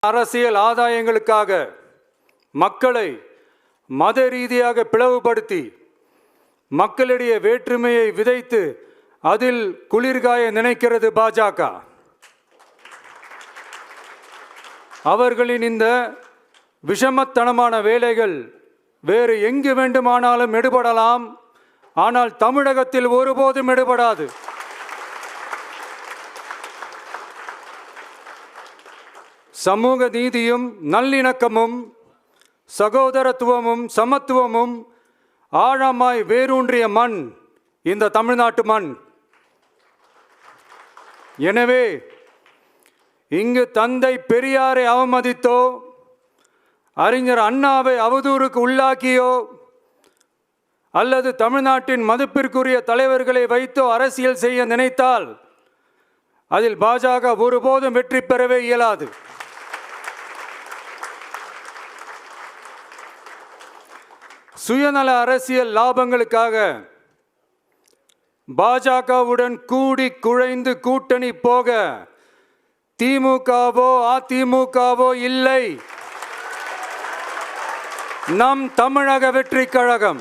அரசியல் ஆதாயங்களுக்காக மக்களை மத ரீதியாக பிளவுபடுத்தி மக்களிடையே வேற்றுமையை விதைத்து அதில் குளிர்காய நினைக்கிறது பாஜக. அவர்களின் இந்த விஷமத்தனமான வேலைகள் வேறு எங்கு வேண்டுமானாலும் எடுபடலாம், ஆனால் தமிழகத்தில் ஒருபோதும் எடுபடாது. சமூக நீதியும் நல்லிணக்கமும் சகோதரத்துவமும் சமத்துவமும் ஆழமாய் வேரூன்றிய மண் இந்த தமிழ்நாட்டு மண். எனவே இங்கு தந்தை பெரியாரை அவமதித்தோ அறிஞர் அண்ணாவை அவதூறுக்கு உள்ளாக்கியோ அல்லது தமிழ்நாட்டின் மதிப்பிற்குரிய தலைவர்களை வைத்தோ அரசியல் செய்ய நினைத்தால் அதில் பாஜக ஒருபோதும் வெற்றி பெறவே இயலாது. சுயநல அரசியல் லாபங்களுக்காக பாஜகவுடன் கூடி குழைந்து கூட்டணி போக திமுகவோ அதிமுகவோ இல்லை. நம் தமிழக வெற்றி கழகம்.